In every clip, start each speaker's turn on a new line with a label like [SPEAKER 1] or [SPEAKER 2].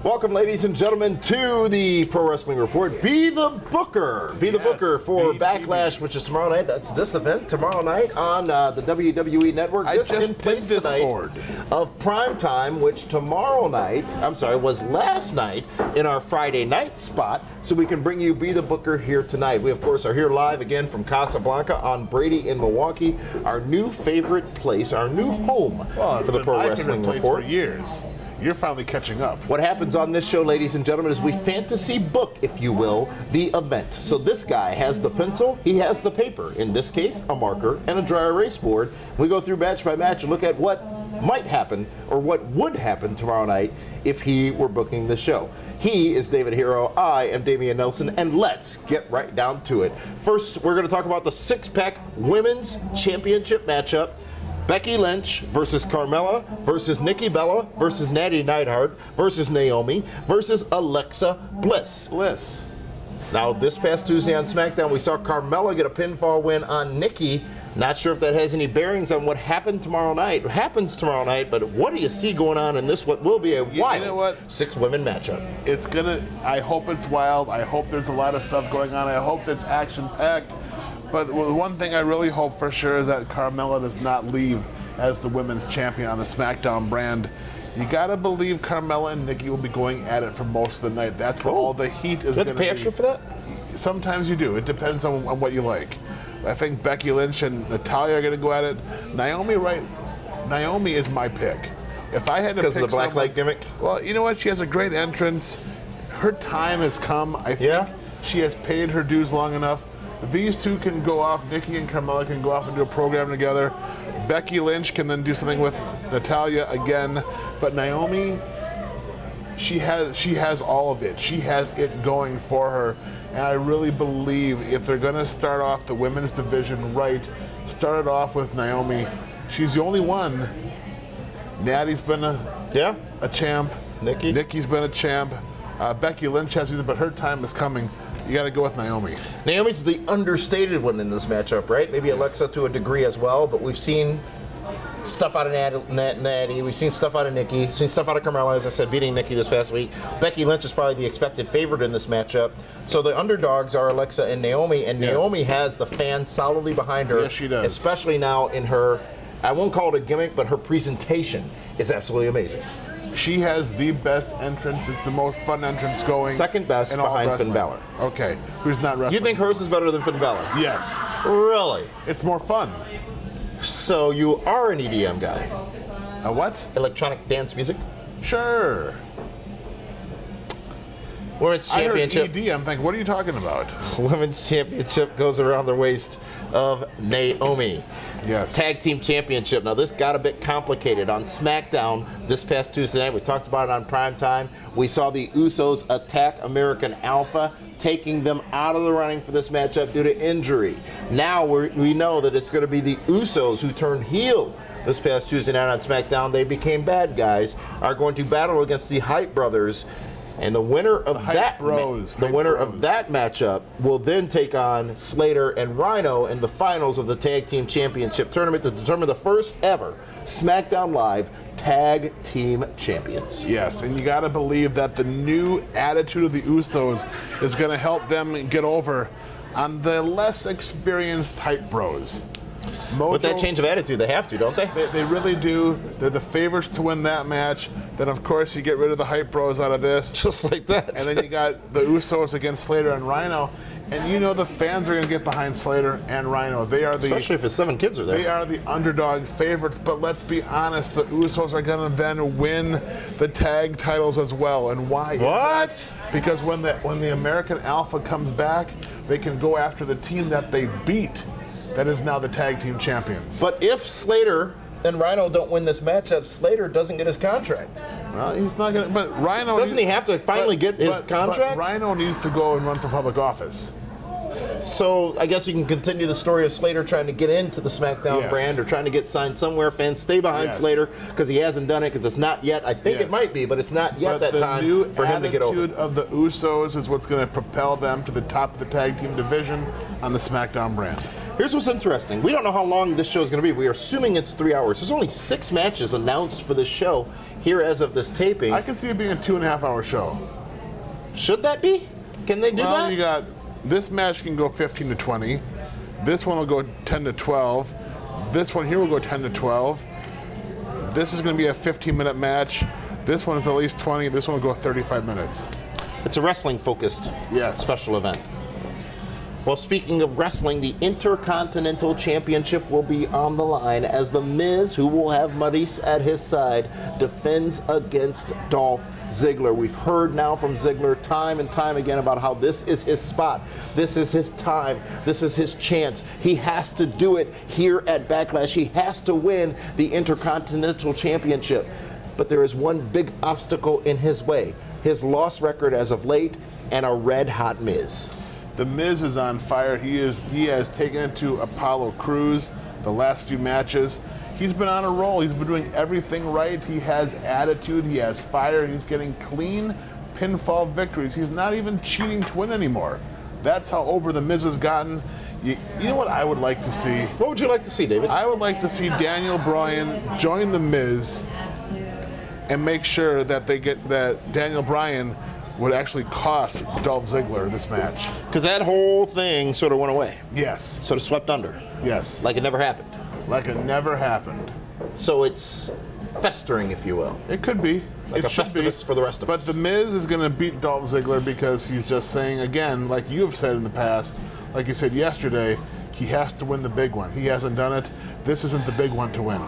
[SPEAKER 1] Welcome, ladies and gentlemen, to the Pro Wrestling Report. Be the Booker. Be the Booker for Backlash, which is tomorrow night. That's this event tomorrow night on the WWE Network.
[SPEAKER 2] I just did this board
[SPEAKER 1] of prime time, which tomorrow night, was last night in our Friday night spot. So we can bring you Be the Booker here tonight. We, of course, are here live again from Casablanca on Brady in Milwaukee, our new favorite place, our new home for the Pro Wrestling Report.
[SPEAKER 2] For years. You're finally catching up.
[SPEAKER 1] What happens on this show, ladies and gentlemen, is we fantasy book, if you will, the event. So this guy has the pencil, he has the paper. In this case, a marker and a dry erase board. We go through match by match and look at what might happen or what would happen tomorrow night if he were booking the show. He is David Hero, I am Damian Nelson, and let's get right down to it. First, we're going to talk about the six-pack women's championship matchup. Becky Lynch versus Carmella versus Nikki Bella versus Natty Neidhart versus Naomi versus Alexa Bliss. Now, this past Tuesday on SmackDown, we saw Carmella get a pinfall win on Nikki. Not sure if that has any bearings on what happens tomorrow night, but what do you see going on in this, what will be a wild six-women matchup?
[SPEAKER 2] I hope it's wild. I hope there's a lot of stuff going on. I hope it's action-packed. But the one thing I really hope for sure is that Carmella does not leave as the women's champion on the SmackDown brand. You gotta believe Carmella and Nikki will be going at it for most of the night. That's where all the heat is going to be.
[SPEAKER 1] You have to pay extra for that?
[SPEAKER 2] Sometimes you do. It depends on what you like. I think Becky Lynch and Natalya are going to go at it. Naomi is my pick. If I had to pick
[SPEAKER 1] because of the black light gimmick?
[SPEAKER 2] Well, you know what? She has a great entrance. Her time has come. I think she has paid her dues long enough. These two can go off. Nikki and Carmella can go off and do a program together. Becky Lynch can then do something with Natalya again. But Naomi, she has all of it. She has it going for her. And I really believe if they're going to start off the women's division right, start it off with Naomi. She's the only one. Natty's been a champ. Nikki's been a champ. Becky Lynch hasn't, but her time is coming. You got to go with Naomi.
[SPEAKER 1] Naomi's the understated one in this matchup, right? Maybe Alexa to a degree as well, but we've seen stuff out of Natty, we've seen stuff out of Nikki, seen stuff out of Carmella, as I said, beating Nikki this past week. Becky Lynch is probably the expected favorite in this matchup. So the underdogs are Alexa and Naomi, and Naomi has the fans solidly behind her.
[SPEAKER 2] Yes, she does.
[SPEAKER 1] Especially now in her, I won't call it a gimmick, but her presentation is absolutely amazing.
[SPEAKER 2] She has the best entrance. It's the most fun entrance going.
[SPEAKER 1] Second best behind Finn Balor.
[SPEAKER 2] Okay, who's not wrestling?
[SPEAKER 1] You think hers is better than Finn Balor?
[SPEAKER 2] Yes.
[SPEAKER 1] Really?
[SPEAKER 2] It's more fun.
[SPEAKER 1] So you are an EDM guy?
[SPEAKER 2] A what?
[SPEAKER 1] Electronic dance music?
[SPEAKER 2] Sure.
[SPEAKER 1] Women's Championship.
[SPEAKER 2] I heard ED, I'm thinking, what are you talking about?
[SPEAKER 1] Women's Championship goes around the waist of Naomi.
[SPEAKER 2] Yes.
[SPEAKER 1] Tag Team Championship. Now, this got a bit complicated. On SmackDown this past Tuesday night, we talked about it on primetime. We saw the Usos attack American Alpha, taking them out of the running for this matchup due to injury. Now we know that it's going to be the Usos who turned heel this past Tuesday night on SmackDown. They became bad guys, are going to battle against the Hype Brothers. And the winner of that matchup will then take on Slater and Rhino in the finals of the Tag Team Championship tournament to determine the first ever SmackDown Live Tag Team Champions.
[SPEAKER 2] Yes, and you got to believe that the new attitude of the Usos is going to help them get over on the less experienced Hype Bros. Mojo,
[SPEAKER 1] with that change of attitude, they have to, don't they?
[SPEAKER 2] They really do. They're the favorites to win that match. Then, of course, you get rid of the Hype Bros out of this.
[SPEAKER 1] Just like that.
[SPEAKER 2] And then you got the Usos against Slater and Rhino. And you know the fans are going to get behind Slater and Rhino. They are
[SPEAKER 1] especially if his 7 kids are there.
[SPEAKER 2] They are the underdog favorites. But let's be honest, the Usos are going to then win the tag titles as well. And why?
[SPEAKER 1] What?
[SPEAKER 2] Is that? Because when the American Alpha comes back, they can go after the team that they beat. That is now the tag team champions.
[SPEAKER 1] But if Slater and Rhino don't win this matchup, Slater doesn't get his contract.
[SPEAKER 2] Well, he's not going to. But Rhino.
[SPEAKER 1] Doesn't he have to finally get his contract?
[SPEAKER 2] But Rhino needs to go and run for public office.
[SPEAKER 1] So I guess you can continue the story of Slater trying to get into the SmackDown brand or trying to get signed somewhere. Fans stay behind Slater because he hasn't done it because it's not yet. I think it might be, but it's not yet that time for him to get over.
[SPEAKER 2] The new attitude of the Usos is what's going to propel them to the top of the tag team division on the SmackDown brand.
[SPEAKER 1] Here's what's interesting. We don't know how long this show is going to be. We are assuming it's 3 hours. There's only 6 matches announced for this show here as of this taping.
[SPEAKER 2] I can see it being a 2.5-hour show.
[SPEAKER 1] Should that be? Can they do that?
[SPEAKER 2] Well, you got this match can go 15 to 20. This one will go 10 to 12. This one here will go 10 to 12. This is going to be a 15-minute match. This one is at least 20. This one will go 35 minutes.
[SPEAKER 1] It's a wrestling-focused special event. Well, speaking of wrestling, the Intercontinental Championship will be on the line as The Miz, who will have Maurice at his side, defends against Dolph Ziggler. We've heard now from Ziggler time and time again about how this is his spot. This is his time. This is his chance. He has to do it here at Backlash. He has to win the Intercontinental Championship. But there is one big obstacle in his way. His loss record as of late and a red-hot Miz.
[SPEAKER 2] The Miz is on fire. He has taken it to Apollo Crews the last few matches. He's been on a roll. He's been doing everything right. He has attitude. He has fire. He's getting clean pinfall victories. He's not even cheating to win anymore. That's how over the Miz has gotten. You know what I would like to see?
[SPEAKER 1] What would you like to see, David?
[SPEAKER 2] I would like to see Daniel Bryan join the Miz and make sure that Daniel Bryan would actually cost Dolph Ziggler this match.
[SPEAKER 1] Because that whole thing sort of went away.
[SPEAKER 2] Yes.
[SPEAKER 1] Sort of swept under.
[SPEAKER 2] Yes.
[SPEAKER 1] Like it never happened.
[SPEAKER 2] Like it never happened.
[SPEAKER 1] So it's festering, if you will.
[SPEAKER 2] It could be.
[SPEAKER 1] Like a Festivus for the rest of us.
[SPEAKER 2] But The Miz is going to beat Dolph Ziggler because he's just saying, again, like you have said in the past, like you said yesterday, he has to win the big one. He hasn't done it. This isn't the big one to win.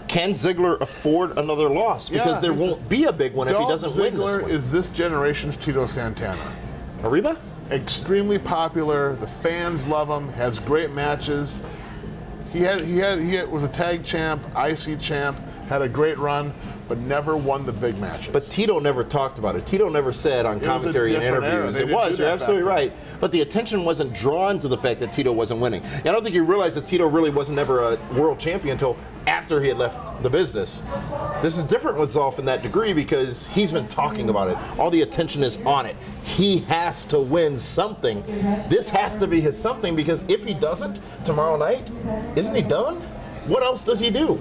[SPEAKER 1] Can Ziggler afford another loss? Because there won't be a big one if he doesn't win this one.
[SPEAKER 2] Dolph Ziggler is this generation's Tito Santana.
[SPEAKER 1] Arriba?
[SPEAKER 2] Extremely popular. The fans love him. Has great matches. He was a tag champ, IC champ, had a great run, but never won the big matches.
[SPEAKER 1] But Tito never talked about it. Tito never said on commentary and interviews. It was, you're absolutely right. But the attention wasn't drawn to the fact that Tito wasn't winning. I don't think you realize that Tito really wasn't ever a world champion until after he had left the business. This is different with Dolph in that degree because he's been talking about it. All the attention is on it. He has to win something. This has to be his something because if he doesn't tomorrow night, isn't he done? What else does he do?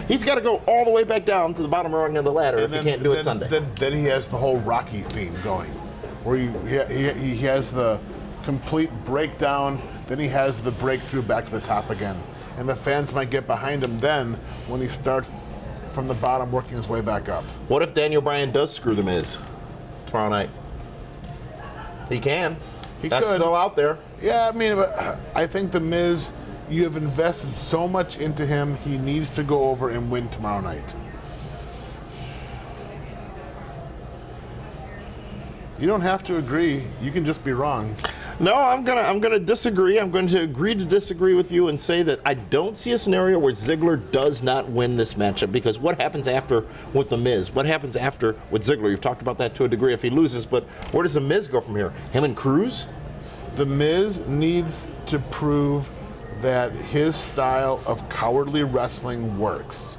[SPEAKER 1] He's got to go all the way back down to the bottom rung of the ladder if he can't do it Sunday.
[SPEAKER 2] Then he has the whole Rocky theme going, where he has the complete breakdown, then he has the breakthrough back to the top again. And the fans might get behind him then when he starts from the bottom working his way back up.
[SPEAKER 1] What if Daniel Bryan does screw the Miz tomorrow night? He can. That's still out there.
[SPEAKER 2] Yeah, I mean, I think the Miz, you have invested so much into him, he needs to go over and win tomorrow night. You don't have to agree. You can just be wrong.
[SPEAKER 1] No, I'm gonna disagree. I'm going to agree to disagree with you and say that I don't see a scenario where Ziggler does not win this matchup because what happens after with The Miz? What happens after with Ziggler? You've talked about that to a degree if he loses, but where does The Miz go from here? Him and Cruz?
[SPEAKER 2] The Miz needs to prove that his style of cowardly wrestling works.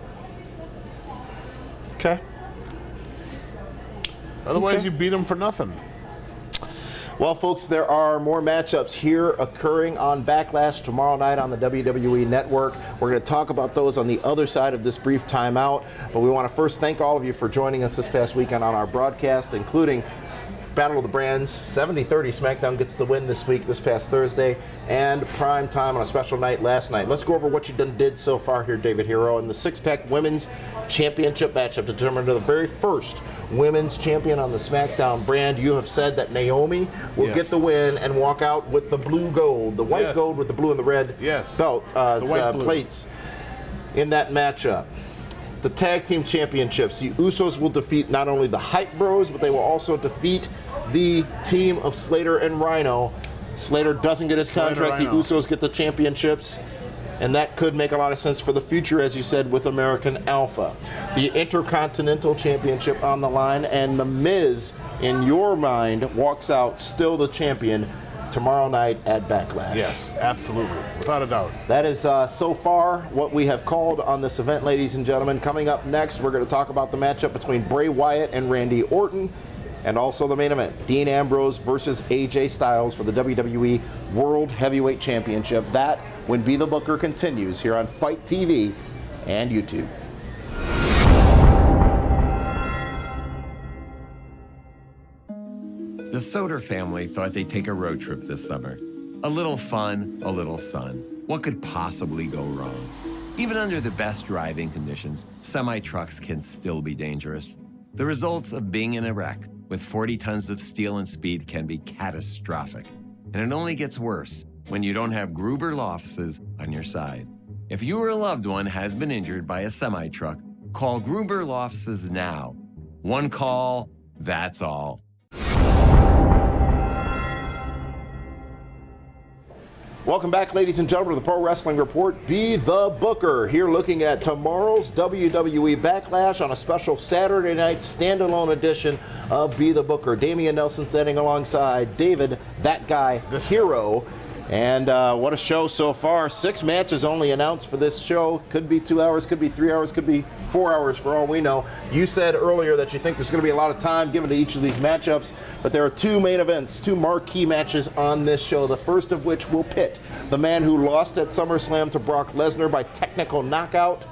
[SPEAKER 1] Okay.
[SPEAKER 2] Otherwise, you beat him for nothing.
[SPEAKER 1] Well, folks, there are more matchups here occurring on Backlash tomorrow night on the WWE Network. We're going to talk about those on the other side of this brief timeout. But we want to first thank all of you for joining us this past weekend on our broadcast, including Battle of the Brands. 70-30 SmackDown gets the win this past Thursday, and prime time on a special night last night. Let's go over what you did so far here, David Hero, in the six-pack women's championship matchup to determine the very first women's champion on the SmackDown brand. You have said that Naomi will get the win and walk out with the blue gold, the white gold with the blue and the red belt,
[SPEAKER 2] the white
[SPEAKER 1] plates in that matchup. The tag team championships, the Usos will defeat not only the Hype Bros, but they will also defeat the team of Slater and Rhino. Slater doesn't get his contract, the Usos get the championships, and that could make a lot of sense for the future, as you said, with American Alpha. The Intercontinental Championship on the line, and The Miz, in your mind, walks out still the champion tomorrow night at Backlash.
[SPEAKER 2] Yes, absolutely, without a doubt.
[SPEAKER 1] That is so far what we have called on this event, ladies and gentlemen. Coming up next, we're going to talk about the matchup between Bray Wyatt and Randy Orton. And also the main event, Dean Ambrose versus AJ Styles for the WWE World Heavyweight Championship. That, when Be the Booker continues here on Fight TV and YouTube.
[SPEAKER 3] The Soder family thought they'd take a road trip this summer. A little fun, a little sun. What could possibly go wrong? Even under the best driving conditions, semi-trucks can still be dangerous. The results of being in a wreck with 40 tons of steel and speed can be catastrophic. And it only gets worse when you don't have Gruber Law Offices on your side. If you or a loved one has been injured by a semi-truck, call Gruber Law Offices now. One call, that's all.
[SPEAKER 1] Welcome back, ladies and gentlemen, to the Pro Wrestling Report. Be the Booker, here looking at tomorrow's WWE Backlash on a special Saturday night standalone edition of Be the Booker. Damian Nelson standing alongside David, that guy, Hero. And what a show so far. 6 matches only announced for this show. Could be 2 hours, could be 3 hours, could be 4 hours for all we know. You said earlier that you think there's going to be a lot of time given to each of these matchups, but there are 2 main events, 2 marquee matches on this show, the first of which will pit the man who lost at SummerSlam to Brock Lesnar by technical knockout,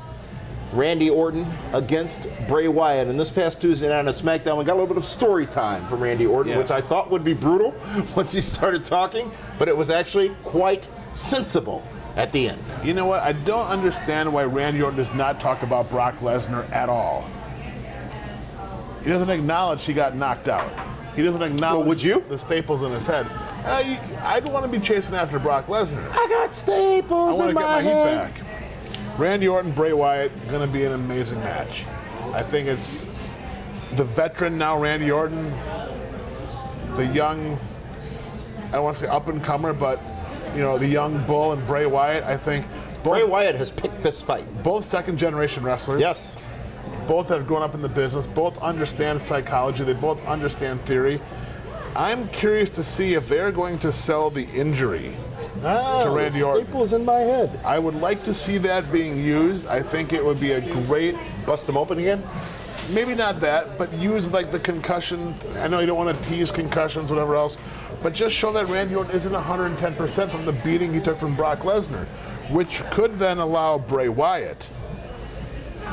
[SPEAKER 1] Randy Orton, against Bray Wyatt. And this past Tuesday night on SmackDown, we got a little bit of story time from Randy Orton, which I thought would be brutal once he started talking, but it was actually quite sensible at the end.
[SPEAKER 2] You know what? I don't understand why Randy Orton does not talk about Brock Lesnar at all. He doesn't acknowledge he got knocked out. He doesn't acknowledge the staples in his head. I don't want to be chasing after Brock Lesnar.
[SPEAKER 1] I got staples in my head.
[SPEAKER 2] I want to get my heat back. Randy Orton, Bray Wyatt, going to be an amazing match. I think it's the veteran now, Randy Orton, the young, I don't want to say up-and-comer, but, you know, the young bull and Bray Wyatt. I think
[SPEAKER 1] Bray Wyatt has picked this fight.
[SPEAKER 2] Both second-generation wrestlers.
[SPEAKER 1] Yes.
[SPEAKER 2] Both have grown up in the business. Both understand psychology. They both understand theory. I'm curious to see if they're going to sell the injury to Randy Orton.
[SPEAKER 1] Staples in my head.
[SPEAKER 2] I would like to see that being used. I think it would be a great...
[SPEAKER 1] Bust them open again?
[SPEAKER 2] Maybe not that, but use like the concussion. I know you don't want to tease concussions, whatever else, but just show that Randy Orton isn't 110% from the beating he took from Brock Lesnar, which could then allow Bray Wyatt,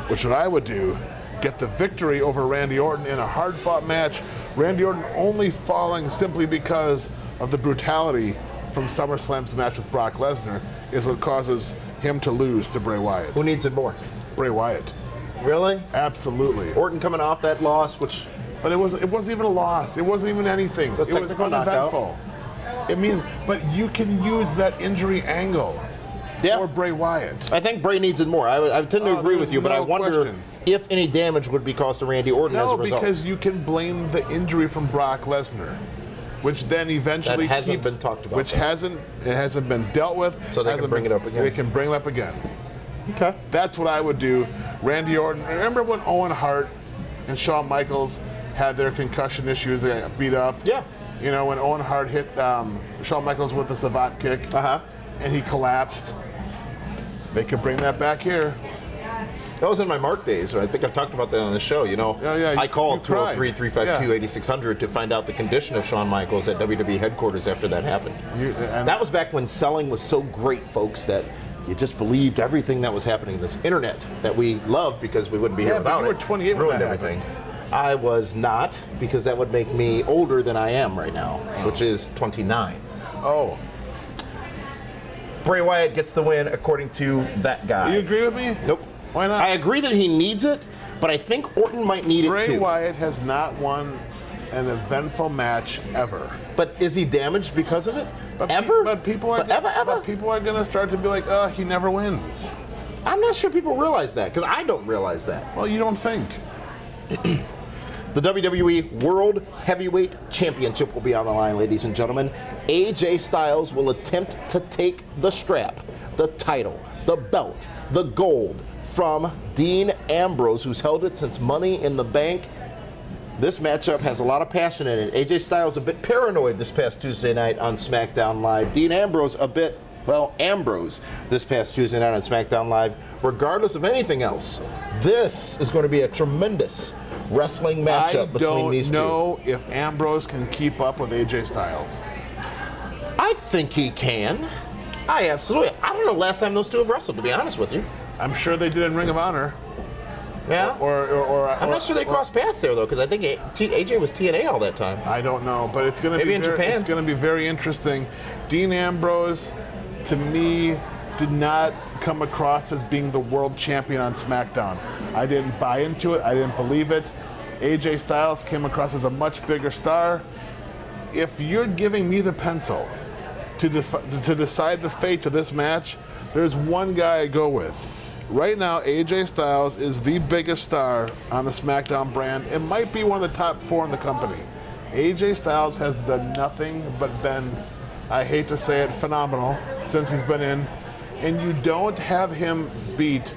[SPEAKER 2] which what I would do, get the victory over Randy Orton in a hard-fought match. Randy Orton only falling simply because of the brutality from SummerSlam's match with Brock Lesnar is what causes him to lose to Bray Wyatt.
[SPEAKER 1] Who needs it more?
[SPEAKER 2] Bray Wyatt.
[SPEAKER 1] Really?
[SPEAKER 2] Absolutely.
[SPEAKER 1] Orton coming off that loss, which...
[SPEAKER 2] But it wasn't even a loss. It wasn't even anything. It was uneventful. It means, but you can use that injury angle for Bray Wyatt.
[SPEAKER 1] I think Bray needs it more. I tend to agree with you, but I wonder if any damage would be caused to Randy Orton as a result.
[SPEAKER 2] No, because you can blame the injury from Brock Lesnar, which then eventually
[SPEAKER 1] that hasn't been talked about.
[SPEAKER 2] Which it hasn't been dealt with.
[SPEAKER 1] So they can bring it up again.
[SPEAKER 2] They can bring it up again.
[SPEAKER 1] Okay.
[SPEAKER 2] That's what I would do. Randy Orton. Remember when Owen Hart and Shawn Michaels had their concussion issues? They got beat up.
[SPEAKER 1] Yeah.
[SPEAKER 2] You know, when Owen Hart hit Shawn Michaels with the savate kick, and he collapsed. They could bring that back here.
[SPEAKER 1] That was in my Mark days. I think I talked about that on the show. You know, I called 203-352-8600 to find out the condition of Shawn Michaels at WWE headquarters after that happened. That was back when selling was so great, folks, that you just believed everything that was happening. This internet that we love because we wouldn't be here without it.
[SPEAKER 2] You were 28 when
[SPEAKER 1] ruined
[SPEAKER 2] that
[SPEAKER 1] everything.
[SPEAKER 2] happened.
[SPEAKER 1] I was not, because that would make me older than I am right now, which is 29.
[SPEAKER 2] Oh.
[SPEAKER 1] Bray Wyatt gets the win according to that guy.
[SPEAKER 2] You agree with me?
[SPEAKER 1] Nope.
[SPEAKER 2] Why not?
[SPEAKER 1] I agree that he needs it, but I think Orton might need it too.
[SPEAKER 2] Bray Wyatt has not won an eventful match ever.
[SPEAKER 1] But is he damaged because of it?
[SPEAKER 2] But
[SPEAKER 1] ever?
[SPEAKER 2] But people are
[SPEAKER 1] ever?
[SPEAKER 2] People are going to start to be like, he never wins.
[SPEAKER 1] I'm not sure people realize that, because I don't realize that.
[SPEAKER 2] Well, you don't think.
[SPEAKER 1] The WWE World Heavyweight Championship will be on the line, ladies and gentlemen. AJ Styles will attempt to take the strap, the title, the belt, the gold from Dean Ambrose, who's held it since Money in the Bank. This matchup has a lot of passion in it. AJ Styles a bit paranoid this past Tuesday night on SmackDown Live. Dean Ambrose a bit, well, Ambrose this past Tuesday night on SmackDown Live. Regardless of anything else, this is going to be a tremendous wrestling matchup between these two.
[SPEAKER 2] I don't know if Ambrose can keep up with AJ Styles.
[SPEAKER 1] I think he can. I don't know last time those two have wrestled, to be honest with you.
[SPEAKER 2] I'm sure they did in Ring of Honor.
[SPEAKER 1] Yeah. I'm not sure they crossed paths there though, because I think AJ was TNA all that time.
[SPEAKER 2] I don't know, but it's going to be
[SPEAKER 1] in Japan.
[SPEAKER 2] It's going to be very interesting. Dean Ambrose, to me, did not come across as being the world champion on SmackDown. I didn't buy into it. I didn't believe it. AJ Styles came across as a much bigger star. If you're giving me the pencil to decide the fate of this match, there's one guy I go with. Right now, AJ Styles is the biggest star on the SmackDown brand. It might be one of the top 4 in the company. AJ Styles has done nothing but been, I hate to say it, phenomenal since he's been in. And you don't have him beat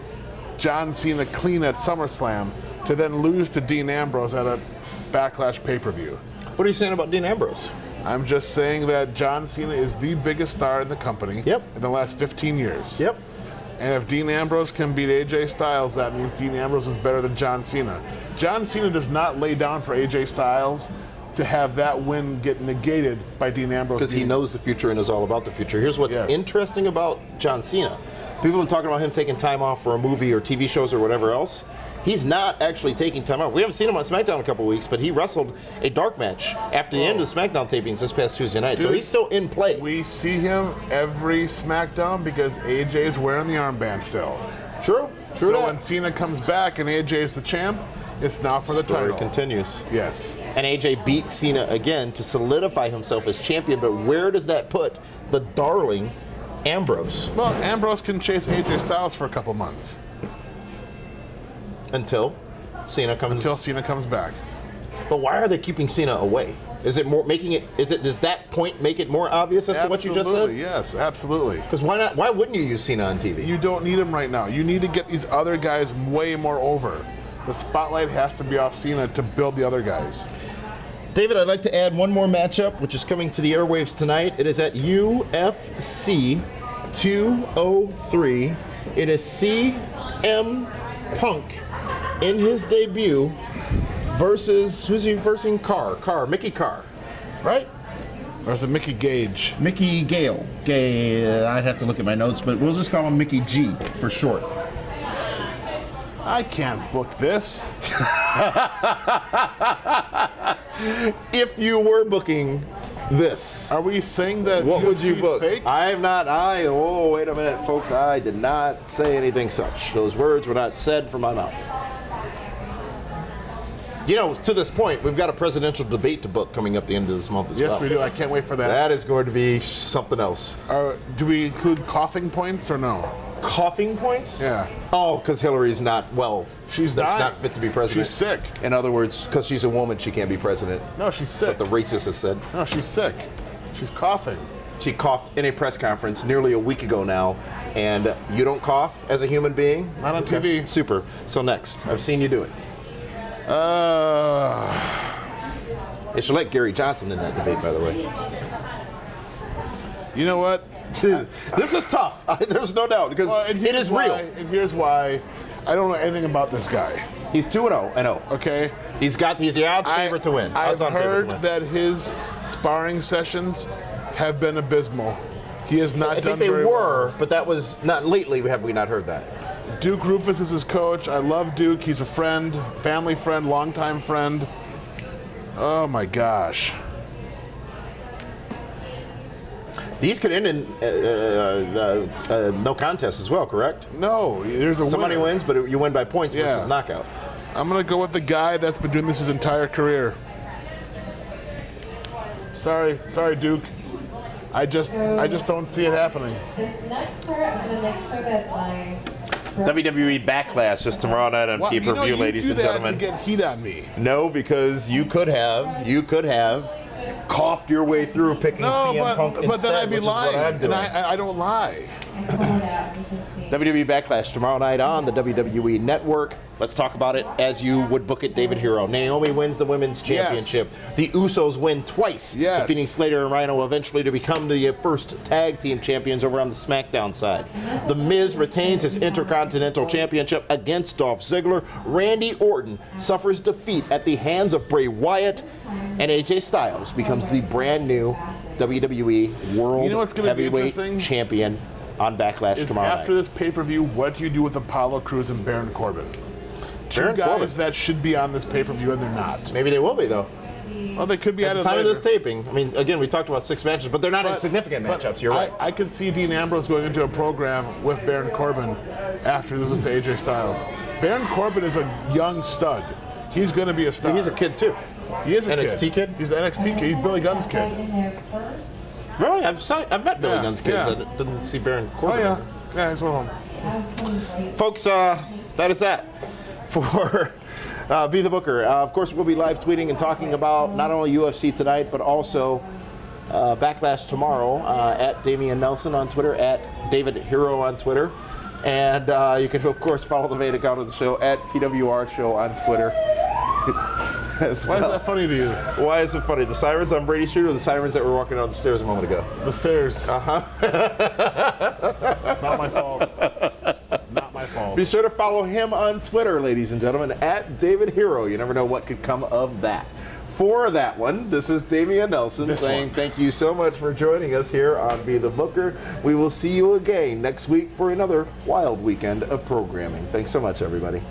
[SPEAKER 2] John Cena clean at SummerSlam to then lose to Dean Ambrose at a Backlash pay-per-view.
[SPEAKER 1] What are you saying about Dean Ambrose?
[SPEAKER 2] I'm just saying that John Cena is the biggest star in the company in the last 15 years.
[SPEAKER 1] Yep.
[SPEAKER 2] And if Dean Ambrose can beat AJ Styles, that means Dean Ambrose is better than John Cena. John Cena does not lay down for AJ Styles to have that win get negated by Dean Ambrose.
[SPEAKER 1] Because he knows the future and is all about the future. Here's what's interesting about John Cena. People have been talking about him taking time off for a movie or TV shows or whatever else. He's not actually taking time off. We haven't seen him on SmackDown in a couple of weeks, but he wrestled a dark match after the end of the SmackDown tapings this past Tuesday night. Dude, so he's still in play.
[SPEAKER 2] We see him every SmackDown because AJ's wearing the armband still.
[SPEAKER 1] True.
[SPEAKER 2] So when Cena comes back and AJ's the champ, it's now for the title.
[SPEAKER 1] Story continues.
[SPEAKER 2] Yes.
[SPEAKER 1] And AJ beat Cena again to solidify himself as champion, but where does that put the darling Ambrose?
[SPEAKER 2] Well, Ambrose can chase AJ Styles for a couple months.
[SPEAKER 1] Until Cena comes
[SPEAKER 2] back.
[SPEAKER 1] But why are they keeping Cena away? Is it more making it? Does that point make it more obvious as to what you just said?
[SPEAKER 2] Yes, absolutely.
[SPEAKER 1] Because why not? Why wouldn't you use Cena on TV?
[SPEAKER 2] You don't need him right now. You need to get these other guys way more over. The spotlight has to be off Cena to build the other guys.
[SPEAKER 1] David, I'd like to add one more matchup, which is coming to the airwaves tonight. It is at UFC 203. It is CM Punk in his debut versus, who's he versing? Mickey Carr, right?
[SPEAKER 2] Or is it Mickey Gage?
[SPEAKER 1] Mickey Gale. I'd have to look at my notes, but we'll just call him Mickey G for short.
[SPEAKER 2] I can't book this.
[SPEAKER 1] If you were booking this,
[SPEAKER 2] are we saying that
[SPEAKER 1] what would you book?
[SPEAKER 2] Fake?
[SPEAKER 1] I have not. Wait a minute, folks. I did not say anything such. Those words were not said from my mouth. You know, to this point, we've got a presidential debate to book coming up the end of this month as well.
[SPEAKER 2] Yes, we do. I can't wait for that.
[SPEAKER 1] That is going to be something else.
[SPEAKER 2] Do we include coughing points or no?
[SPEAKER 1] Coughing points?
[SPEAKER 2] Yeah.
[SPEAKER 1] Oh, because Hillary's not
[SPEAKER 2] She's
[SPEAKER 1] not fit to be president.
[SPEAKER 2] She's sick.
[SPEAKER 1] In other words, because she's a woman, she can't be president.
[SPEAKER 2] No, she's sick.
[SPEAKER 1] That's what the racist has said.
[SPEAKER 2] No, she's sick. She's coughing.
[SPEAKER 1] She coughed in a press conference nearly a week ago now, and you don't cough as a human being?
[SPEAKER 2] Not on TV.
[SPEAKER 1] Super. So next, I've seen you do it. They should let Gary Johnson in that debate, by the way.
[SPEAKER 2] You know what?
[SPEAKER 1] Dude, this is tough. There's no doubt, because it is real.
[SPEAKER 2] And here's why. I don't know anything about this guy.
[SPEAKER 1] He's 2-0.
[SPEAKER 2] Okay?
[SPEAKER 1] He's the odds favorite to win.
[SPEAKER 2] I've heard that his sparring sessions have been abysmal. He has not done very well.
[SPEAKER 1] I think they were, but that was not lately. Have we not heard that?
[SPEAKER 2] Duke Rufus is his coach. I love Duke. He's a friend, family friend, longtime friend. Oh my gosh.
[SPEAKER 1] These could end in no contest as well, correct?
[SPEAKER 2] No, there's a
[SPEAKER 1] Somebody
[SPEAKER 2] winner.
[SPEAKER 1] wins, but you win by points versus knockout.
[SPEAKER 2] I'm gonna go with the guy that's been doing this his entire career. Sorry, Duke. I just don't see it happening.
[SPEAKER 4] This next part, I'm gonna make sure that my
[SPEAKER 1] WWE Backlash is tomorrow night on pay-per-view, ladies and gentlemen.
[SPEAKER 2] You get heat on me.
[SPEAKER 1] No, because you could have coughed your way through picking CM Punk instead,
[SPEAKER 2] but then I'd be
[SPEAKER 1] which is what
[SPEAKER 2] lying,
[SPEAKER 1] I'm doing.
[SPEAKER 2] and I don't lie.
[SPEAKER 4] I pulled it out. You can see
[SPEAKER 1] WWE Backlash tomorrow night on the WWE Network. Let's talk about it as you would book it, David Hero. Naomi wins the women's championship.
[SPEAKER 2] Yes.
[SPEAKER 1] The Usos win twice,
[SPEAKER 2] yes,
[SPEAKER 1] defeating Slater and Rhino eventually to become the first tag team champions over on the SmackDown side. The Miz retains his Intercontinental Championship against Dolph Ziggler. Randy Orton suffers defeat at the hands of Bray Wyatt, and AJ Styles becomes the brand new WWE World Heavyweight Champion on Backlash tomorrow night.
[SPEAKER 2] After this pay-per-view, what do you do with Apollo Crews and Baron Corbin? Two guys that should be on this pay-per-view, and they're not.
[SPEAKER 1] Maybe they will be, though.
[SPEAKER 2] Well, they could be
[SPEAKER 1] at the time of this taping. I mean, again, we talked about 6 matches, but they're not insignificant matchups. You're right.
[SPEAKER 2] I could see Dean Ambrose going into a program with Baron Corbin after he loses to AJ Styles. Baron Corbin is a young stud. He's going to be a star.
[SPEAKER 1] He's a kid, too.
[SPEAKER 2] He is a
[SPEAKER 1] NXT kid?
[SPEAKER 2] He's an NXT kid. He's Billy Gunn's kid.
[SPEAKER 1] Really? I've met Billy Gunn's kids. I didn't see Baron Corbin.
[SPEAKER 2] Oh, yeah. Yeah, he's one of them.
[SPEAKER 1] Folks, that is that for Be the Booker. Of course, we'll be live tweeting and talking about not only UFC tonight, but also Backlash tomorrow at Damian Nelson on Twitter, at David Hero on Twitter. And you can, of course, follow the main account of the show at PWR Show on Twitter.
[SPEAKER 2] Why is that funny to you?
[SPEAKER 1] Why is it funny? The sirens on Brady Street or the sirens that were walking down the stairs a moment ago?
[SPEAKER 2] The stairs.
[SPEAKER 1] Uh-huh.
[SPEAKER 2] It's not my fault. It's not my fault.
[SPEAKER 1] Be sure to follow him on Twitter, ladies and gentlemen, at David Hero. You never know what could come of that. For that one, this is Damian Nelson saying thank you so much for joining us here on Be the Booker. We will see you again next week for another wild weekend of programming. Thanks so much, everybody.